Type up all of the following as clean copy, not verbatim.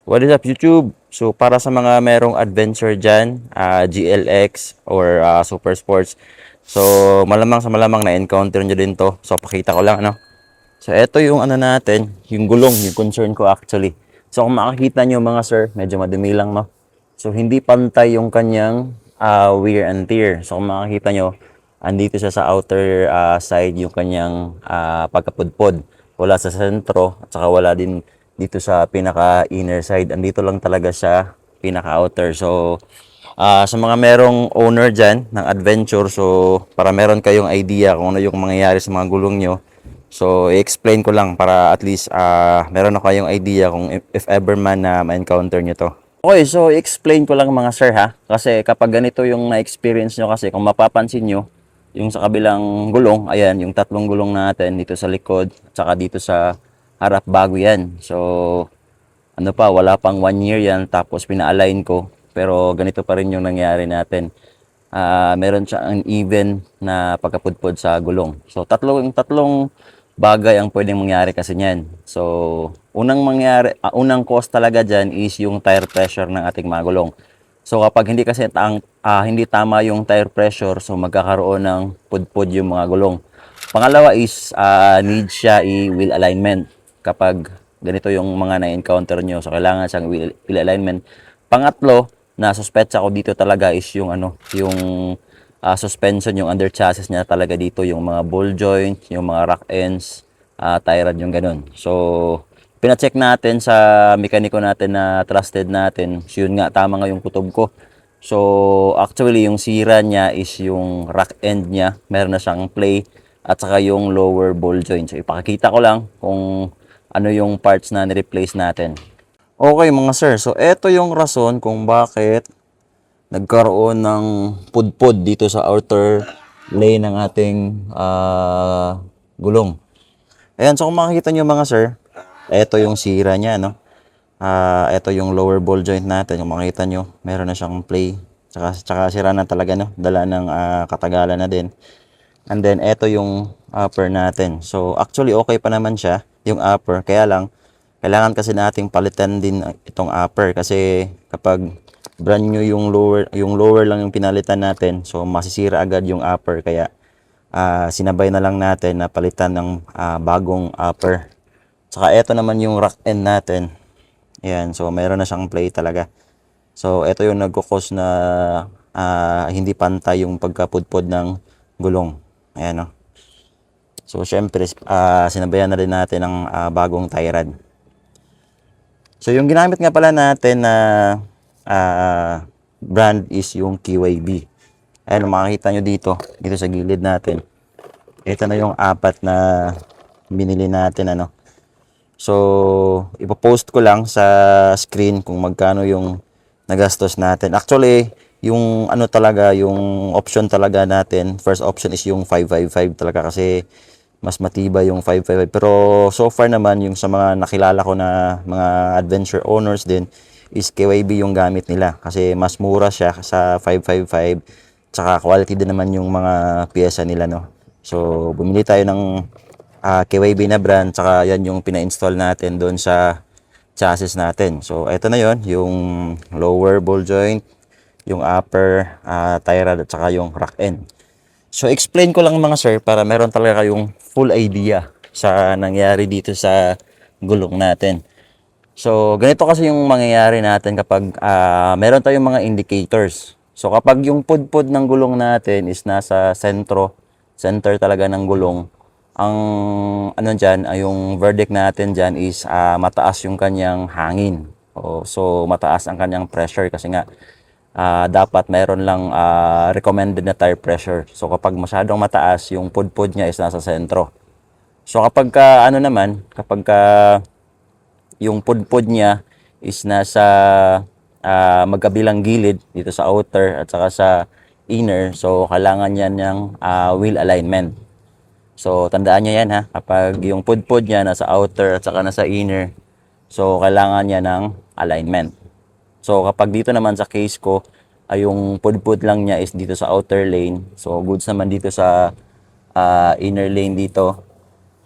What is up YouTube? So para sa mga merong adventure dyan, GLX or Super Sports. So malamang sa malamang na-encounter nyo din to. So pakita ko lang ano. So ito yung ano natin, yung gulong, yung concern ko actually. So kung makikita nyo mga sir, medyo madumi lang no. So hindi pantay yung kanyang wear and tear. So kung makikita nyo, andito siya sa outer side yung kanyang pagkapudpod. Wala sa sentro at saka wala din dito sa pinaka inner side. Andito lang talaga siya pinaka outer. So sa mga merong owner dyan ng adventure, so para meron kayong idea kung ano yung mangyayari sa mga gulong nyo. So i-explain ko lang para at least meron na kayong idea kung if ever man na ma-encounter nyo to. Okay, so explain ko lang mga sir ha. Kasi kapag ganito yung na-experience nyo kasi kung mapapansin nyo, yung sa kabilang gulong, ayan, yung tatlong gulong natin dito sa likod, at saka dito sa harap bago yan. So, ano pa, wala pang 1 year yan, tapos pina-align ko. Pero ganito pa rin yung nangyari natin. Meron siya uneven na pagkapudpod sa gulong. So, tatlong bagay ang pwedeng mangyari kasi niyan. So, unang cause talaga diyan is yung tire pressure ng ating mga gulong. So, kapag hindi kasi hindi tama yung tire pressure, so magkakaroon ng pudpod yung mga gulong. Pangalawa is need siya i-wheel alignment. Kapag ganito yung mga na-encounter nyo, so kailangan siyang wheel alignment. Pangatlo, na suspetsa ko dito talaga is yung suspension, yung under chassis niya talaga dito, yung mga ball joint, yung mga rock ends, tie rod, yung ganun. So, pina-check natin sa mekaniko natin na trusted natin. So, yun nga, tama nga yung kutob ko. So, actually, yung sira niya is yung rock end niya. Meron na siyang play at saka yung lower ball joint. So, ipakikita ko lang kung ano yung parts na ni-replace natin. Okay mga sir, so eto yung rason kung bakit nagkaroon ng pudpod dito sa outer lane ng ating gulong. Ayan, so kung makikita nyo mga sir, eto yung sira niya, no? Eto yung lower ball joint natin. Kung makikita nyo, meron na siyang play. Tsaka sira na talaga, no? Dala ng katagalan na din. And then, eto yung upper natin. So, actually, okay pa naman siya, yung upper. Kaya lang, kailangan kasi nating palitan din itong upper. Kasi kapag brand new yung lower lang yung pinalitan natin, so masisira agad yung upper. Kaya, sinabay na lang natin na palitan ng bagong upper. Saka, eto naman yung rack end natin. Ayan, so meron na siyang play talaga. So, eto yung nagkukos na hindi pantay yung pagkapudpod ng gulong. Ayan, no? So, syempre, sinabayan na rin natin ng bagong tie rod. So, yung ginamit nga pala natin na brand is yung KYB. Ayan, makikita nyo dito sa gilid natin. Ito na yung apat na binili natin, ano. So, ipopost ko lang sa screen kung magkano yung nagastos natin. Actually, yung ano talaga, yung option talaga natin, first option is yung 555 talaga kasi mas matibay yung 555. Pero so far naman, yung sa mga nakilala ko na mga adventure owners din, is KYB yung gamit nila. Kasi mas mura siya sa 555. Tsaka quality din naman yung mga piyesa nila, no. So, bumili tayo ng KYB na brand. Tsaka yan yung pina-install natin doon sa chassis natin. So, ito na yon, yung lower ball joint, yung upper tie rod, at saka yung rack end. So, explain ko lang mga sir para meron talaga kayong full idea sa nangyari dito sa gulong natin. So, ganito kasi yung mangyayari natin kapag meron tayong mga indicators. So, kapag yung pudpud ng gulong natin is nasa center talaga ng gulong, ang ano dyan, yung verdict natin dyan is mataas yung kanyang hangin. So, mataas ang kanyang pressure kasi nga dapat mayroon lang recommended na tire pressure. So, kapag masyadong mataas, yung pudpud niya is nasa sentro. So, kapag kapag yung pudpud niya is nasa magkabilang gilid dito sa outer at saka sa inner, so kailangan niya ng wheel alignment. So tandaan niyo yan ha, kapag yung pudpud niya nasa outer at saka nasa inner, so kailangan niya ng alignment. So kapag dito naman sa case ko ay yung pudpud lang niya is dito sa outer lane, so goods naman dito sa inner lane dito.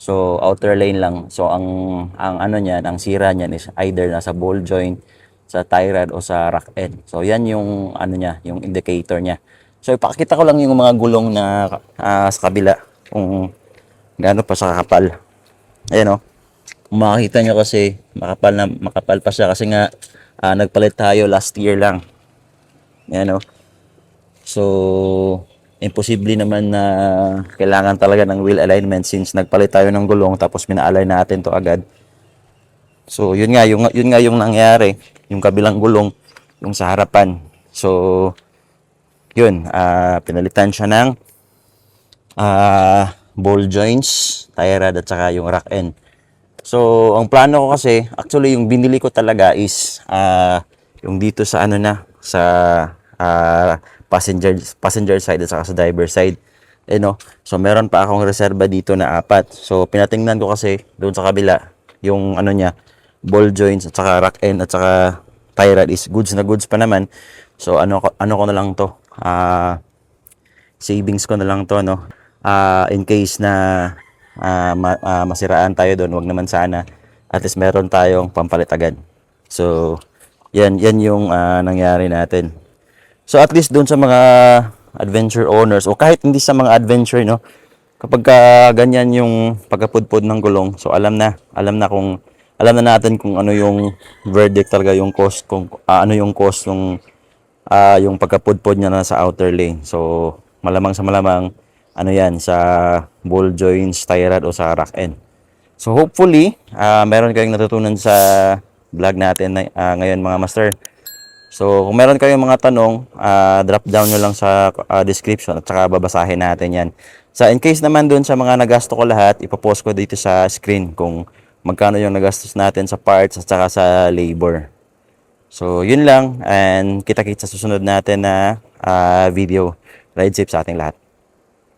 So outer lane lang. So ang ano niyan, ang sira niyan is either nasa ball joint, sa tie rod o sa rack end. So yan yung ano niya, yung indicator niya. So ipakita ko lang yung mga gulong na sa kabila kung gaano pa sa kakapal. Ayan oh. Kung makikita nyo kasi makapal pa siya kasi nga nagpalit tayo last year lang. Ayan oh. So imposible naman na kailangan talaga ng wheel alignment since nagpalit tayo ng gulong tapos pina-align natin to agad. So yun nga yung nangyari, yung kabilang gulong, yung sa harapan. So yun, pinalitan siya ng ball joints, tie rod at saka yung rack end. So ang plano ko kasi, actually yung binili ko talaga is yung dito sa ano na, sa passenger side at saka sa driver side. No? So meron pa akong reserba dito na 4. So pinatingnan ko kasi doon sa kabila yung ano niya, ball joints at saka rack end at saka tie rod is goods na goods pa naman. So ano ko na lang to. Savings ko na lang to no. In case na masiraan tayo doon, wag naman sana. At least meron tayong pampalit agad. So yan yung nangyari natin. So at least doon sa mga adventure owners o kahit hindi sa mga adventure no, kapag ganyan yung pagkapudpud ng gulong, so alam na natin kung ano yung verdict talaga, yung cost, kung ano yung cost yung pagkapudpud niya na sa outer lane. So malamang sa malamang ano yan sa ball joints, tie rod o sa rack end. So hopefully meron kayong natutunan sa vlog natin ngayon mga master. So, kung meron kayong mga tanong, drop down nyo lang sa description at saka babasahin natin yan. So, in case naman dun sa mga nagasto ko lahat, ipopost ko dito sa screen kung magkano yung nagastos natin sa parts at saka sa labor. So, yun lang and kita-kits sa susunod natin na video. Ride safe sa ating lahat.